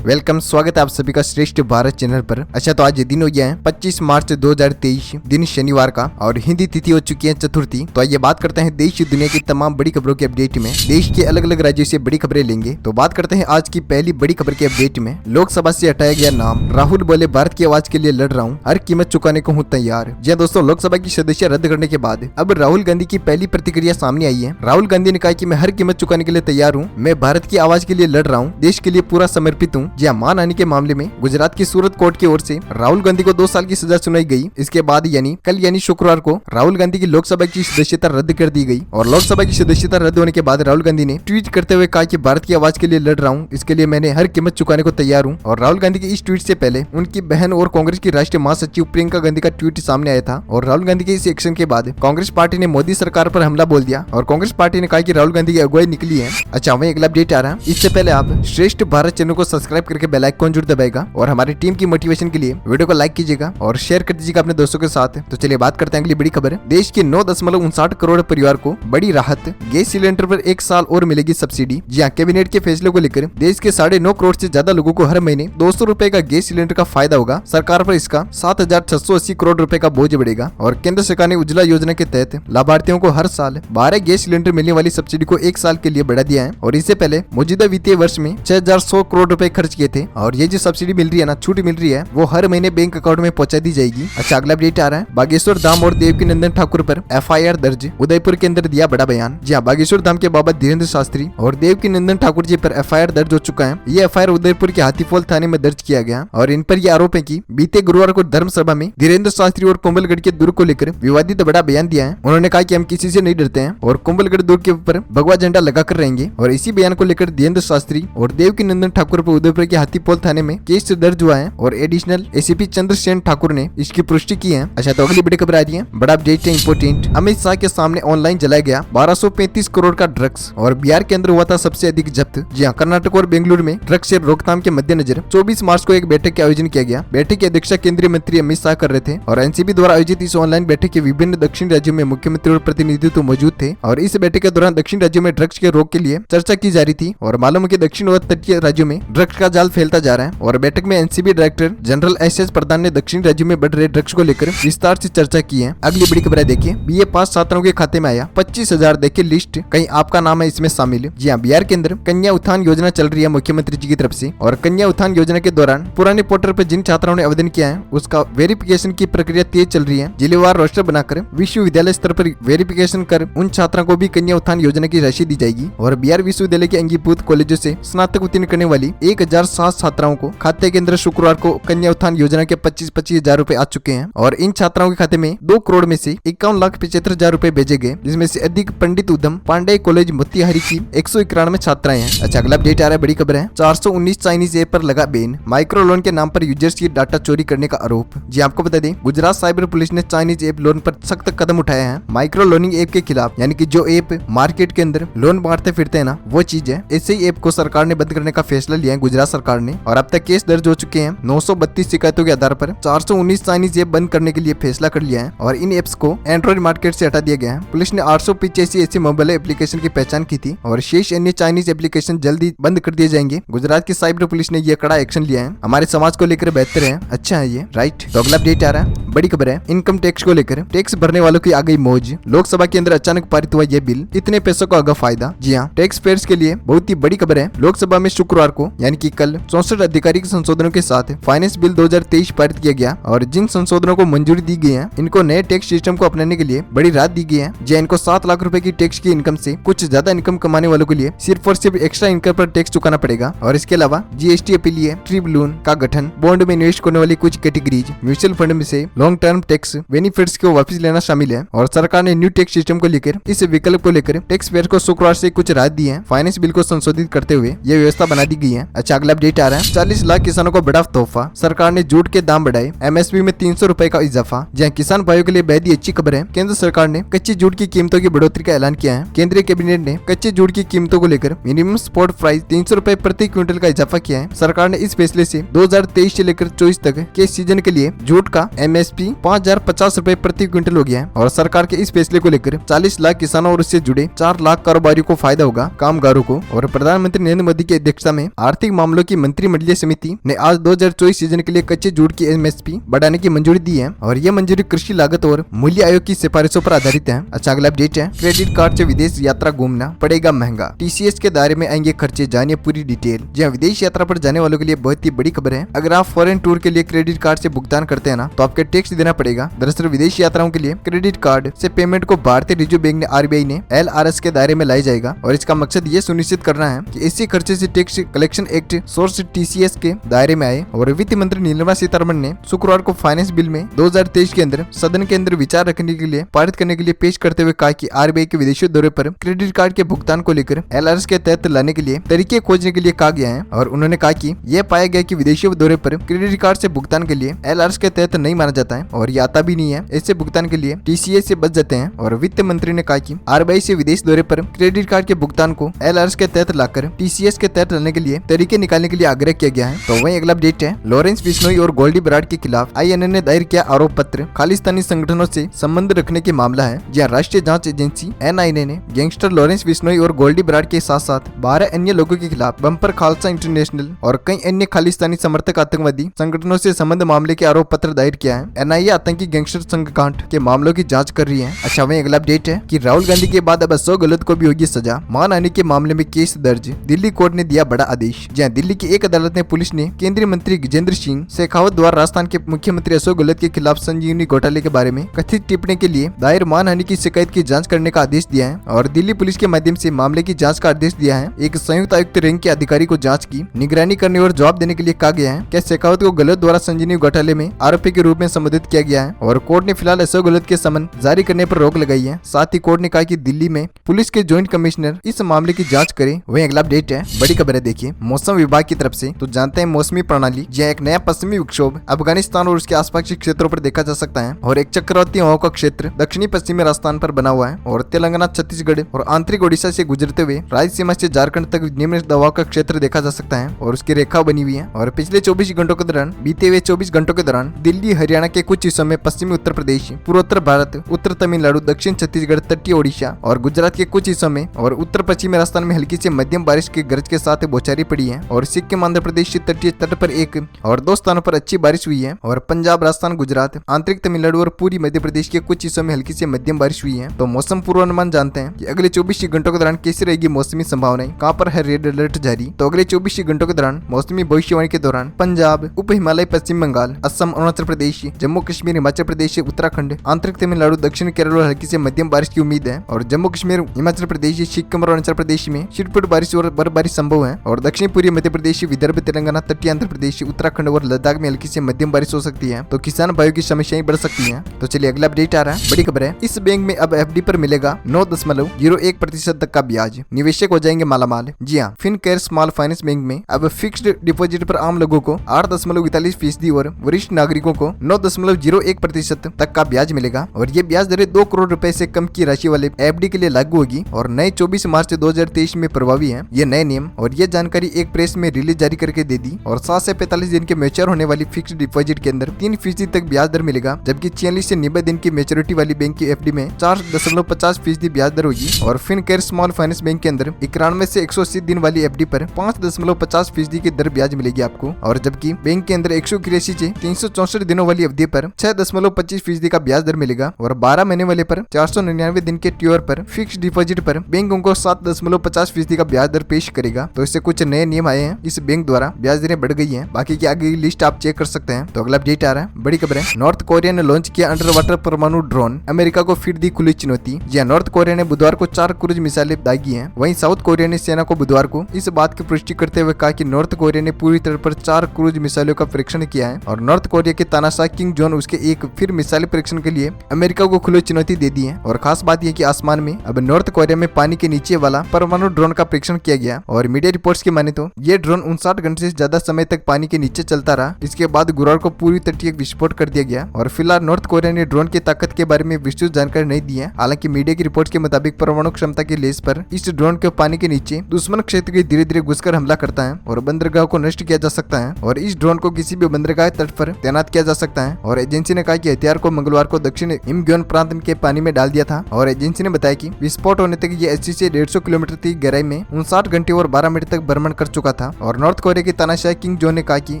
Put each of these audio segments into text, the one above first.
Welcome, स्वागत है आप सभी का श्रेष्ठ भारत चैनल पर। अच्छा, तो आज ये दिन हो गया है 25 मार्च 2023, दिन शनिवार का, और हिंदी तिथि हो चुकी है चतुर्थी। तो आइए बात करते हैं देश दुनिया की तमाम बड़ी खबरों के अपडेट में। देश के अलग अलग राज्यों से बड़ी खबरें लेंगे। तो बात करते हैं आज की पहली बड़ी खबर के अपडेट में। लोकसभा से हटाया गया नाम, राहुल बोले भारत की आवाज के लिए लड़ रहा हूँ, हर कीमत चुकाने को हूँ तैयार। जी दोस्तों, लोकसभा की सदस्य रद्द करने के बाद अब राहुल गांधी की पहली प्रतिक्रिया सामने आई है। राहुल गांधी ने कहा कि मैं हर कीमत चुकाने के लिए तैयार हूँ, मैं भारत की आवाज के लिए लड़ रहा हूँ, देश के लिए पूरा समर्पित हूँ। जी मान आने के मामले में गुजरात की सूरत कोर्ट की ओर से राहुल गांधी को 2 साल की सजा सुनाई गई। इसके बाद कल शुक्रवार को राहुल गांधी की लोकसभा की सदस्यता रद्द कर दी गई। और लोकसभा की सदस्यता रद्द होने के बाद राहुल गांधी ने ट्वीट करते हुए कहा कि भारत की आवाज के लिए लड़ रहा हूँ, इसके लिए मैंने हर कीमत चुकाने को तैयार हूँ। और राहुल गांधी के इस ट्वीट से पहले उनकी बहन और कांग्रेस की राष्ट्रीय महासचिव प्रियंका गांधी का ट्वीट सामने आया था। और राहुल गांधी के इस एक्शन के बाद कांग्रेस पार्टी ने मोदी सरकार पर हमला बोल दिया और कांग्रेस पार्टी ने कहा कि राहुल गांधी की अगुवाई निकली है। अच्छा, वहीं अगला अपडेट आ रहा है। इससे पहले आप श्रेष्ठ भारत चैनल को सब्सक्राइब करके बेल आइकन जरूर दबाएगा और हमारी टीम की मोटिवेशन के लिए वीडियो को लाइक कीजिएगा और शेयर कर दीजिएगा अपने दोस्तों के साथ। तो चलिए बात करते हैं अगली बड़ी खबर। देश के 9.59 करोड़ परिवार को बड़ी राहत, गैस सिलेंडर पर 1 साल और मिलेगी सब्सिडी। जी हाँ, कैबिनेट के फैसले को लेकर देश के 9.5 करोड़ से ज्यादा लोगों को हर महीने 200 रुपए का गैस सिलेंडर का फायदा होगा। सरकार पर इसका 7,680 करोड़ रुपए का बोझ बढ़ेगा। और केंद्र सरकार ने उज्ज्वला योजना के तहत लाभार्थियों को हर साल 12 गैस सिलेंडर मिलने वाली सब्सिडी को 1 साल के लिए बढ़ा दिया है। और इससे पहले मौजूदा वित्तीय वर्ष में 6,100 करोड़ रुपए खर्च किए थे। और ये जो सब्सिडी मिल रही है ना, छूट मिल रही है, वो हर महीने बैंक अकाउंट में पहुंचा दी जाएगी। अच्छा, अगला अपडेट आ रहा है। बागेश्वर धाम और देवकी नंदन ठाकुर पर FIR दर्ज, उदयपुर के अंदर दिया बड़ा बयान। जी हाँ, बागेश्वर धाम के बाबा धीरेन्द्र शास्त्री और देवकी नंदन ठाकुर जी पर FIR दर्ज हो चुका है। ये FIR उदयपुर के हाथीफोल थाने में दर्ज किया गया और इन पर यह आरोप है कि बीते गुरुवार को धर्मसभा में धीरेन्द्र शास्त्री और कुंभलगढ़ के दुर्ग को लेकर विवादित बड़ा बयान दिया है। उन्होंने कहा कि हम किसी से नहीं डरते हैं और कुंभलगढ़ दुर्ग के ऊपर भगवा झंडा लगाकर रहेंगे। और इसी बयान को लेकर धीरेन्द्र शास्त्री और देवकी नंदन ठाकुर पर उदयपुर के हाथीपोल थाने में केस दर्ज हुआ है और एडिशनल ACP चंद्रसेन ठाकुर ने इसकी पुष्टि की है। अच्छा, तो अगली बड़ी खबर आ रही है, बड़ा अपडेट है, इंपोर्टेंट। अमित शाह के सामने ऑनलाइन जलाया गया 1235 करोड़ का ड्रग्स। और बिहार के अंदर हुआ था सबसे अधिक जब्त। जी हाँ, कर्नाटक और बेंगलुरु में ड्रग्स से रोकथाम के मद्देनजर 24 मार्च को एक बैठक का आयोजन किया गया। बैठक की अध्यक्षता केंद्रीय मंत्री अमित शाह कर रहे थे। और NCB द्वारा आयोजित इस ऑनलाइन बैठक के विभिन्न दक्षिण राज्यों में मुख्यमंत्री और प्रतिनिधित्व मौजूद थे। और इस बैठक के दौरान दक्षिण राज्यों में ड्रग्स के रोक के लिए चर्चा की जा रही थी। और मालूम है कि दक्षिण और तटीय राज्यों में ड्रग्स का जाल फैलता जा रहा है। और बैठक में NCB डायरेक्टर जनरल SS प्रधान ने दक्षिण राज्यों में बढ़ रहे ड्रग्स को लेकर विस्तार से चर्चा की है। अगली बड़ी खबर है, देखिए, BA पास छात्रों के खाते में आया 25,000। देखिए लिस्ट, कहीं आपका नाम है इसमें शामिल। जी हाँ, बिहार के अंदर कन्या उत्थान योजना चल रही है मुख्यमंत्री जी की तरफ से। और कन्या उत्थान योजना के दौरान पुराने पोर्टल पर जिन छात्राओं ने आवेदन किया है उसका वेरिफिकेशन की प्रक्रिया तेज चल रही है। जिलेवार रोस्टर बनाकर विश्वविद्यालय स्तर पर वेरिफिकेशन कर उन छात्रों को भी कन्या उत्थान योजना की राशि दी जाएगी। और बिहार विश्वविद्यालय के अंगीभूत कॉलेजों से स्नातक उत्तीर्ण करने वाली 1,007 छात्राओं को खाते के अंदर शुक्रवार को कन्या उत्थान योजना के 25,000 रुपए आ चुके हैं। और इन छात्राओं के खाते में 2 करोड़ में से 51,75,000 रुपए भेजे गए, जिसमें से अधिक पंडित उधम पांडे कॉलेज मोतिहारी की 191 छात्राएं हैं। अच्छा, अगला अपडेट आ रहा है, बड़ी खबर है। 419 चाइनीज ऐप पर लगा बैन, माइक्रो लोन के नाम पर यूजर्स की डाटा चोरी करने का आरोप। जी आपको बता दें, गुजरात साइबर पुलिस ने चाइनीज ऐप लोन पर सख्त कदम उठाया है। माइक्रो लोनिंग ऐप के खिलाफ, यानी कि जो ऐप मार्केट के अंदर लोन बांटते फिरते हैं ना, वो चीज है। ऐसे ही ऐप को सरकार ने बंद करने का फैसला लिया है गुजरात सरकार ने। और अब तक केस दर्ज हो चुके हैं। 932 शिकायतों के आधार पर 419 चाइनीज ऐप बंद करने के लिए फैसला कर लिया है। और इन एप्स को एंड्रॉइड मार्केट से हटा दिया गया है। पुलिस ने 885 ऐसे मोबाइल एप्लीकेशन की पहचान की थी और शेष अन्य चाइनीज एप्लीकेशन जल्दी बंद कर दिए जाएंगे। गुजरात की साइबर पुलिस ने यह कड़ा एक्शन लिया है। हमारे समाज को लेकर बेहतर है, अच्छा है ये, राइट। तो अगला अपडेट आ रहा है, बड़ी खबर है। इनकम टैक्स को लेकर टैक्स भरने वालों की आ गई मौज। लोकसभा के अंदर अचानक पारित हुआ यह बिल, इतने पैसों का होगा फायदा। जी हाँ, टैक्स पेयर्स के लिए बहुत ही बड़ी खबर है। लोकसभा में शुक्रवार को, यानी कि कल, 64 आधिकारिक संशोधनों के साथ फाइनेंस बिल 2023 पारित किया गया। और जिन संशोधनों को मंजूरी दी गई है, इनको नए टैक्स सिस्टम को अपनाने के लिए बड़ी राहत दी गई है। जी, इनको 7 लाख रुपए की टैक्स की इनकम से कुछ ज्यादा इनकम कमाने वालों के लिए सिर्फ और सिर्फ एक्स्ट्रा इनकम पर टैक्स चुकाना पड़ेगा। और इसके अलावा GST अपीलीय ट्रिब्यूनल का गठन, बॉन्ड में निवेश करने वाली कुछ कैटेगरीज, म्यूचुअल फंड में से लॉन्ग टर्म टैक्स बेनिफिट्स को वापस लेना शामिल है। और सरकार ने न्यू टैक्स सिस्टम को लेकर, इस विकल्प को लेकर टैक्स पेयर को शुक्रवार से कुछ राहत दी है। फाइनेंस बिल को संशोधित करते हुए यह व्यवस्था बना दी गई है। अच्छा, अगला अपडेट आ रहा है। 40 लाख किसानों को बड़ा तोहफा, सरकार ने जूट के दाम बढ़ाए, MSP में 300 रुपए का इजाफा। जहाँ किसान भाइयों के लिए बेहद ही अच्छी खबर है। केंद्र सरकार ने कच्ची जूट की कीमतों की बढ़ोतरी का ऐलान किया है। केंद्रीय कैबिनेट ने कच्चे जूट की कीमतों को लेकर मिनिमम स्पॉट प्राइस 300 रुपए प्रति क्विंटल का इजाफा किया है। सरकार ने इस फैसले से 2023 से लेकर 24 तक के सीजन के लिए जूट का MSP 5,050 रुपए प्रति क्विंटल हो गया है। और सरकार के इस फैसले को लेकर 40 लाख किसानों और उससे जुड़े 4 लाख कारोबारियों को फायदा होगा, कामगारों को। और प्रधानमंत्री नरेंद्र मोदी की अध्यक्षता में आर्थिक मामलों की मंत्रिमंडलीय समिति ने आज 2024 सीजन के लिए कच्चे जूट की एमएसपी बढ़ाने की मंजूरी दी है और यह मंजूरी कृषि लागत और मूल्य आयोग की सिफारिशों पर आधारित है। अच्छा, अगला अपडेट है, क्रेडिट कार्ड से विदेश यात्रा घूमना पड़ेगा महंगा, टीसीएस के दायरे में आएंगे खर्चे, जानिए पूरी डिटेल। जी हाँ, विदेश यात्रा पर जाने वालों के लिए बहुत ही बड़ी खबर है। अगर आप फॉरेन टूर के लिए क्रेडिट कार्ड से भुगतान करते हैं ना, तो आपके टैक्स देना पड़ेगा। दरअसल विदेश यात्राओं के लिए क्रेडिट कार्ड से पेमेंट को भारतीय रिजर्व बैंक ने आरबीआई ने LRS के दायरे में लाई जाएगा और इसका मकसद ये सुनिश्चित करना है कि इसी खर्चे से tax collection act source TCS के दायरे में आए। और वित्त मंत्री निर्मला सीतारमण ने शुक्रवार को फाइनेंस बिल में 2023 के अंदर सदन के अंदर विचार रखने के लिए पारित करने के लिए पेश करते हुए कहा कि आरबीआई के विदेशी दौरे पर क्रेडिट कार्ड के भुगतान को लेकर LRS के तहत लाने के लिए तरीके खोजने के लिए कहा गया है। और उन्होंने कहा कि यह पाया गया कि विदेशी दौरे पर क्रेडिट कार्ड से भुगतान के लिए LRS के तहत नहीं माना जाता है और ये आता भी नहीं है। ऐसे भुगतान के लिए TCS से बच जाते हैं। और वित्त मंत्री ने कहा कि आरबीआई से विदेश दौरे पर क्रेडिट कार्ड के भुगतान को LRS के तहत लाकर TCS के तहत लाने के लिए तरीके निकालने के लिए आग्रह किया गया है। तो वहीं अगला अपडेट है, लॉरेंस बिश्नोई और गोल्डी बराड के खिलाफ INA ने दायर किया आरोप पत्र, खालिस्तानी संगठनों से संबंध रखने की मामला है। जहाँ राष्ट्रीय जांच एजेंसी NIA ने गैंगस्टर लॉरेंस बिश्नोई और गोल्डी बराड के साथ साथ 12 अन्य लोगों के खिलाफ बम्पर खालसा इंटरनेशनल और कई अन्य खालिस्तानी समर्थक आतंकवादी संगठनों से संबंध मामले के आरोप पत्र दायर किया है। NIA आतंकी गैंगस्टर संघकांड के मामलों की जांच कर रही है। अच्छा, वहीं अगला अपडेट है कि राहुल गांधी के बाद अब अशोक गहलोत को भी होगी सजा, मानहानि के मामले में केस दर्ज, दिल्ली कोर्ट ने दिया बड़ा आदेश। जहां दिल्ली की एक अदालत ने पुलिस ने केंद्रीय मंत्री गजेंद्र सिंह शेखावत द्वारा राजस्थान के मुख्यमंत्री अशोक गहलोत के खिलाफ संजीवनी घोटाले के बारे में कथित टिप्पणी के लिए दायर मानहानि की शिकायत की जांच करने का आदेश दिया है और दिल्ली पुलिस के माध्यम से मामले की जांच का आदेश दिया है। एक संयुक्त आयुक्त रैंक के अधिकारी को जांच की निगरानी करने और जवाब देने के लिए कहा गया है। क्या शेखावत को गहलोत द्वारा संजीवनी घोटाले में आरोपी के रूप में संबोधित किया गया है और कोर्ट ने फिलहाल अशोक गहलोत के समन जारी करने पर रोक लगाई है। साथ ही कोर्ट ने कहा कि दिल्ली में पुलिस के ज्वाइंट कमिश्नर इस मामले की जांच करे। वहीं अगला अपडेट है, बड़ी खबर है, देखिए मौसम विभाग की तरफ से। तो जानते हैं मौसमी प्रणाली, जहाँ एक नया पश्चिमी विक्षोभ अफगानिस्तान और उसके आसपास के क्षेत्रों पर देखा जा सकता है और एक चक्रवाती हवाओं का क्षेत्र दक्षिणी पश्चिमी राजस्थान पर बना हुआ है और तेलंगाना, छत्तीसगढ़ और आंतरिक ओडिशा से गुजरते हुए रायलसीमा से झारखंड तक निम्न दबाव का क्षेत्र देखा जा सकता है और उसकी रेखा बनी हुई है। और पिछले 24 घंटों के दौरान, बीते हुए 24 घंटों के दौरान दिल्ली, हरियाणा के कुछ हिस्सों में, पश्चिमी उत्तर प्रदेश, पूर्वोत्तर भारत, उत्तर तमिलनाडु, दक्षिण छत्तीसगढ़, तटीय ओडिशा और गुजरात के कुछ हिस्सों में और उत्तर पश्चिमी राजस्थान में हल्की से मध्यम बारिश के गरज के साथ बौछारें पड़ी है। और सिक्किम, आंध्र प्रदेश तटीय तट पर 1 और 2 स्थानों पर अच्छी बारिश हुई है। और पंजाब, राजस्थान, गुजरात, आंतरिक तमिलनाडु और पूरी मध्य प्रदेश के कुछ हिस्सों में हल्की से मध्यम बारिश हुई है। तो मौसम पूर्वानुमान जानते हैं कि अगले 24 घंटों के दौरान कैसी रहेगी मौसमी संभावनाएं, कहां पर है रेड अलर्ट जारी। तो अगले 24 घंटों के दौरान मौसमी भविष्यवाणी के दौरान पंजाब, उप हिमालय, पश्चिम बंगाल, असम, अरुणाचल प्रदेश, जम्मू कश्मीर, हिमाचल प्रदेश, उत्तराखंड, आंतरिक तमिलनाडु, दक्षिण केरल और हल्की से मध्यम बारिश की उम्मीद है। और जम्मू कश्मीर, हिमाचल प्रदेश, सिक्किम और अरुणाचल प्रदेश में छिटपुट बारिश और बर्फबारी संभव है। और दक्षिण पूर्वी मध्य प्रदेश, विदर्भ, तेलंगाना, तटीय आंध्र प्रदेश, उत्तराखंड और लद्दाख में हल्की से मध्यम बारिश हो सकती है। तो किसान भाइयों की समस्याएं बढ़ सकती हैं। तो चलिए अगला अपडेट आ रहा है, बड़ी खबर है, इस बैंक में अब FD पर मिलेगा 9.01% तक का ब्याज, निवेशक हो जाएंगे मालामाल। जी हाँ, फिनकेयर स्मॉल फाइनेंस बैंक में अब फिक्स्ड डिपॉजिट पर आम लोगों को 8.41% और वरिष्ठ नागरिकों को 9.01% तक का ब्याज मिलेगा। और ये ब्याज दरें 2 करोड़ रुपए से कम की राशि वाले FD के लिए लागू होगी और नए 24 मार्च 2023 में प्रभावी है ये नए नियम। और ये जानकारी एक प्रेस में रिलीज जारी करके दे दी। और 7 से 45 दिन के मैच्योर होने वाली फिक्स्ड डिपॉजिट के अंदर 3% तक ब्याज दर मिलेगा, जबकि 46 से 90 दिन की मैच्योरिटी वाली बैंक की FD में 4.50% ब्याज दर होगी। और फिनकेयर स्मॉल फाइनेंस बैंक के अंदर 91 से 180 दिन वाली FD पर 5.50% की दर ब्याज मिलेगी आपको। और जबकि बैंक के अंदर 183 से 364 दिनों वाली अवधि पर 6.25% का ब्याज दर मिलेगा। और 12 महीने वाले पर 499 दिन के ट्योर पर फिक्स डिपॉजिट पर बैंक उनको 7.50% का ब्याज दर पेश करेगा। तो इससे कुछ नए नियम आए हैं, इस बैंक द्वारा ब्याज दरें बढ़ गई हैं। बाकी की आगे की लिस्ट आप चेक कर सकते हैं। तो अगला अपडेट आ रहा है, बड़ी खबर है, नॉर्थ कोरिया ने लॉन्च किया अंडर वाटर परमाणु ड्रोन, अमेरिका को फिर दी खुली चुनौती। जी नॉर्थ कोरिया ने बुधवार को 4 क्रूज मिसाइलें दागी हैं। वहीं साउथ कोरिया ने सेना को बुधवार को इस बात की पुष्टि करते हुए कहा कि नॉर्थ कोरिया ने पूरी तरह पर 4 क्रूज मिसाइलों का परीक्षण किया है। और नॉर्थ कोरिया के तानाशाह किंग जोन उसके एक फिर मिसाइल परीक्षण के लिए अमेरिका को खुली चुनौती दे दी है। और खास बात यह कि आसमान में अब नॉर्थ कोरिया में पानी के नीचे वाला परमाणु ड्रोन का परीक्षण किया गया। और मीडिया रिपोर्ट्स की माने तो ये ड्रोन 59 घंटे से ज्यादा समय तक पानी के नीचे चलता रहा। इसके बाद गुरुवार को पूरी तटीय विस्फोट कर दिया गया। और फिलहाल नॉर्थ कोरिया ने ड्रोन की ताकत के बारे में विस्तृत जानकारी नहीं दी है। हालांकि मीडिया की रिपोर्ट के मुताबिक परमाणु क्षमता के लेस पर इस ड्रोन के पानी के नीचे दुश्मन क्षेत्र के धीरे धीरे घुसकर हमला करता है और बंदरगाह को नष्ट किया जा सकता है। और इस ड्रोन को किसी भी बंदरगाह तट पर तैनात किया जा सकता है। और एजेंसी ने कहा कि हथियार को मंगलवार को दक्षिण हिमग्योन प्रांत के पानी में डाल दिया था। और एजेंसी ने बताया कि विस्फोट होने तक ये 80 से 150 किलोमीटर की गहराई में 59 घंटे और 12 मिनट तक भ्रमण कर चुका था और नॉर्थ कोरिया के तानाशाह किम जोंग ने कहा कि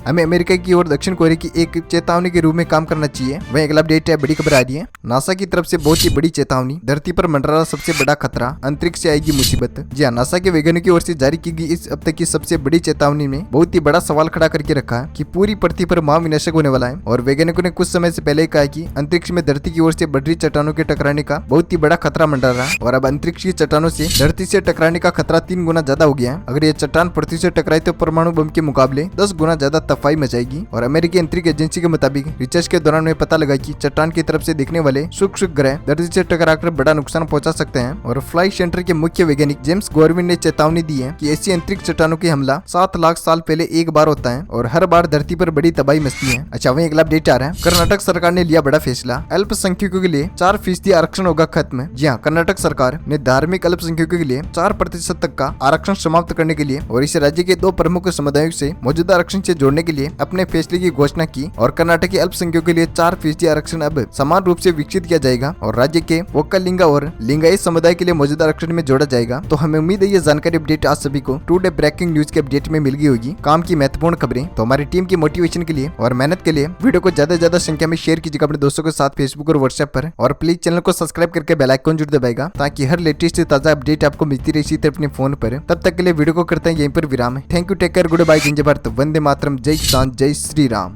हमें अमेरिका की और दक्षिण कोरिया की एक चेतावनी के रूप में काम करना चाहिए। वही अगला अपडेट है, बड़ी खबर आ रही है नासा की तरफ से बहुत ही बड़ी चेतावनी, धरती पर मंडरा रहा सबसे बड़ा खतरा, अंतरिक्ष से आएगी मुसीबत। जी हाँ, नासा के वैज्ञानिकों की ओर से जारी की गई इस अब तक की सबसे बड़ी चेतावनी में बहुत ही बड़ा सवाल खड़ा करके रखा है कि पूरी पृथ्वी पर महाविनाशक होने वाला है। और वैज्ञानिकों ने कुछ समय से पहले ही कहा कि अंतरिक्ष में धरती की ओर से बढ़ रही चट्टानों के टकराने का बहुत ही बड़ा खतरा मंडरा रहा है और अब अंतरिक्ष की चट्टानों से धरती से टकराने का खतरा 3 गुना ज्यादा हो गया है। अगर ये चट्टान पृथ्वी से टकराए तो परमाणु बम के मुकाबले 10 गुना ज्यादा तबाही मचाएगी। और अमेरिकी अंतरिक्ष एजेंसी के मुताबिक रिसर्च के दौरान उन्हें पता लगा कि चट्टान की तरफ से दिखने वाले सूक्ष्म ग्रह धरती से टकराकर बड़ा नुकसान पहुंचा सकते हैं। और फ्लाइट सेंटर के मुख्य वैज्ञानिक जेम्स गॉर्विन ने चेतावनी दी है कि ऐसी अंतरिक्ष चट्टानों की हमला 7 लाख साल पहले एक बार होता है और हर बार धरती पर बड़ी तबाही मचती है। अच्छा, वहीं अगला अपडेट आ रहा है, कर्नाटक सरकार ने लिया बड़ा फैसला, अल्पसंख्यकों के लिए 4% आरक्षण होगा खत्म। जी हाँ, कर्नाटक सरकार ने धार्मिक अल्पसंख्यकों के लिए 4% तक का आरक्षण समाप्त करने के लिए और इसे राज्य के 2 प्रमुख समुदायों से मौजूदा आरक्षण से जोड़ने के लिए अपने फैसले की घोषणा की। और कर्नाटक के अल्पसंख्यकों के लिए 4% आरक्षण अब समान रूप से विकसित किया जाएगा और राज्य के वोक्कलिंगा और लिंगायत समुदाय के लिए मौजूदा आरक्षण में जोड़ा जाएगा। तो हमें उम्मीद है ये जानकारी अपडेट आज सभी को टुडे ब्रेकिंग न्यूज के अपडेट में मिल गई होगी, काम की महत्वपूर्ण खबरें। तो हमारी टीम की मोटिवेशन के लिए और मेहनत के लिए वीडियो को ज्यादा से ज्यादा संख्या में शेयर कीजिएगा अपने दोस्तों के साथ फेसबुक और व्हाट्सएप पर, और प्लीज चैनल को सब्सक्राइब करके बेल आइकन जरूर दबाएगा ताकि हर लेटेस्ट ताजा अपडेट आपको मिलती रहे इसी तरह अपने फोन पर। तब तक के लिए वीडियो को करते हैं यहीं पर विराम। Thank you, take care, good bye, जय भारत, वंदे मातरम, जय किसान, जय श्री राम।